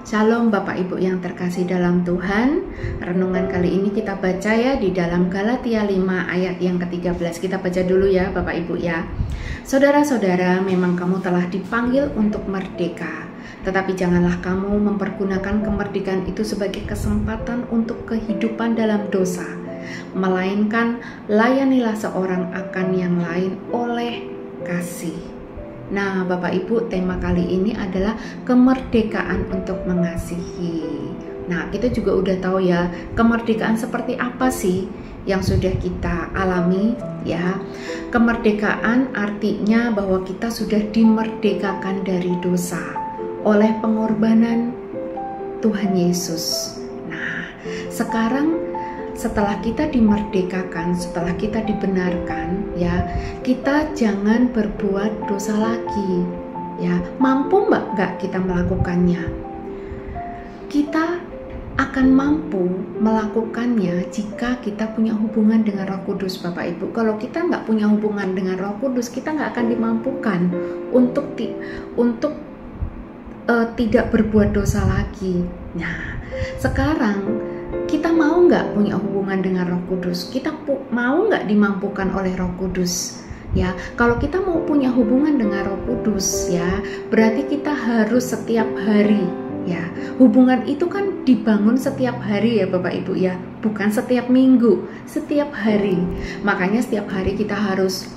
Shalom Bapak Ibu yang terkasih dalam Tuhan. Renungan kali ini kita baca ya di dalam Galatia 5 ayat yang ke-13. Kita baca dulu ya Bapak Ibu ya. Saudara-saudara, memang kamu telah dipanggil untuk merdeka, tetapi janganlah kamu mempergunakan kemerdekaan itu sebagai kesempatan untuk kehidupan dalam dosa, melainkan layanilah seorang akan yang lain oleh kasih. Nah, Bapak Ibu, tema kali ini adalah kemerdekaan untuk mengasihi. Nah, kita juga udah tahu ya, kemerdekaan seperti apa sih yang sudah kita alami ya. Kemerdekaan artinya bahwa kita sudah dimerdekakan dari dosa oleh pengorbanan Tuhan Yesus. Nah, sekarang setelah kita dimerdekakan, setelah kita dibenarkan ya, kita jangan berbuat dosa lagi ya. Mampu nggak kita melakukannya? Kita akan mampu melakukannya jika kita punya hubungan dengan Roh Kudus, Bapak Ibu. Kalau kita nggak punya hubungan dengan Roh Kudus, kita nggak akan dimampukan untuk tidak berbuat dosa lagi. Nah, sekarang kita mau nggak punya hubungan dengan Roh Kudus? Kita mau nggak dimampukan oleh Roh Kudus? Ya, kalau kita mau punya hubungan dengan Roh Kudus, ya, berarti kita harus setiap hari, ya. Hubungan itu kan dibangun setiap hari ya, Bapak Ibu ya, bukan setiap minggu, setiap hari. Makanya setiap hari kita harus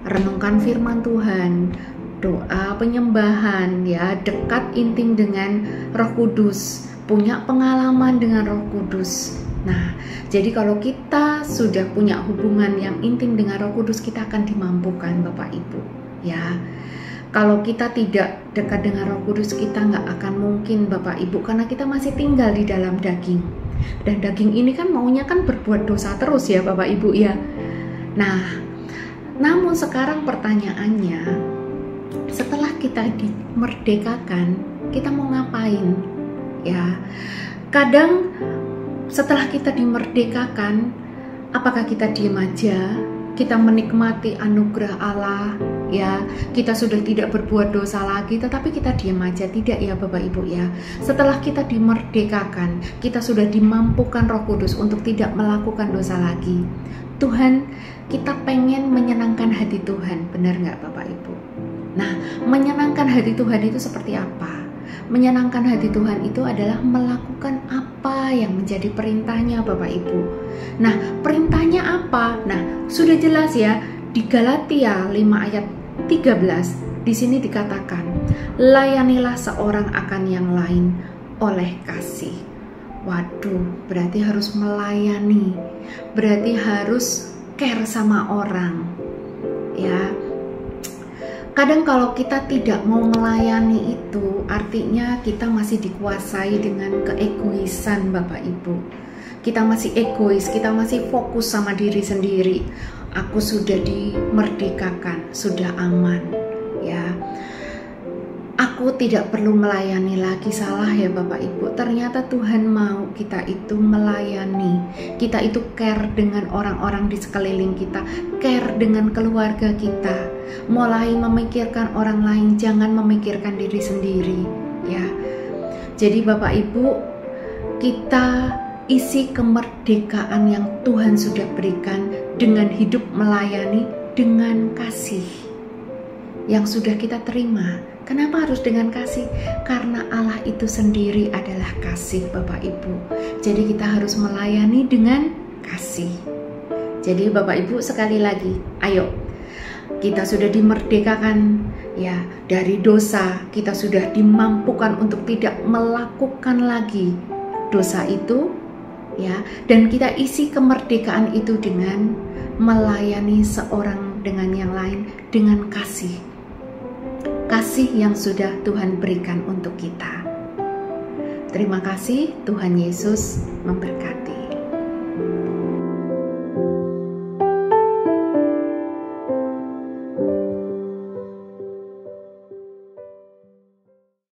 renungkan firman Tuhan, doa penyembahan, ya, dekat intim dengan Roh Kudus, punya pengalaman dengan Roh Kudus. Nah, jadi kalau kita sudah punya hubungan yang intim dengan Roh Kudus, kita akan dimampukan, Bapak Ibu. Ya, kalau kita tidak dekat dengan Roh Kudus, kita nggak akan mungkin, Bapak Ibu, karena kita masih tinggal di dalam daging. Dan daging ini kan maunya kan berbuat dosa terus ya, Bapak Ibu ya. Nah, namun sekarang pertanyaannya, setelah kita dimerdekakan, kita mau ngapain? Ya, kadang setelah kita dimerdekakan, apakah kita diam aja? Kita menikmati anugerah Allah, ya, kita sudah tidak berbuat dosa lagi, tetapi kita diam aja? Tidak ya Bapak Ibu ya. Setelah kita dimerdekakan, kita sudah dimampukan Roh Kudus untuk tidak melakukan dosa lagi. Tuhan, kita pengen menyenangkan hati Tuhan, benar nggak Bapak Ibu? Nah, menyenangkan hati Tuhan itu seperti apa? Menyenangkan hati Tuhan itu adalah melakukan apa yang menjadi perintahnya Bapak Ibu. Nah, perintahnya apa? Nah, sudah jelas ya di Galatia 5 ayat 13. Di sini dikatakan, layanilah seorang akan yang lain oleh kasih. Waduh, berarti harus melayani. Berarti harus care sama orang. Ya. Kadang kalau kita tidak mau melayani itu, artinya kita masih dikuasai dengan keegoisan Bapak Ibu. Kita masih egois, kita masih fokus sama diri sendiri. Aku sudah dimerdekakan, sudah aman, ya. Aku tidak perlu melayani lagi, salah ya Bapak Ibu. Ternyata Tuhan mau kita itu melayani. Kita itu care dengan orang-orang di sekeliling kita, care dengan keluarga kita. Mulai memikirkan orang lain, jangan memikirkan diri sendiri, ya. Jadi Bapak Ibu, kita isi kemerdekaan yang Tuhan sudah berikan dengan hidup melayani dengan kasih yang sudah kita terima. Kenapa harus dengan kasih? Karena Allah itu sendiri adalah kasih Bapak Ibu. Jadi kita harus melayani dengan kasih. Jadi Bapak Ibu, sekali lagi, ayo, kita sudah dimerdekakan ya dari dosa. Kita sudah dimampukan untuk tidak melakukan lagi dosa itu, ya. Dan kita isi kemerdekaan itu dengan melayani seorang dengan yang lain dengan kasih. Kasih yang sudah Tuhan berikan untuk kita. Terima kasih, Tuhan Yesus memberkati.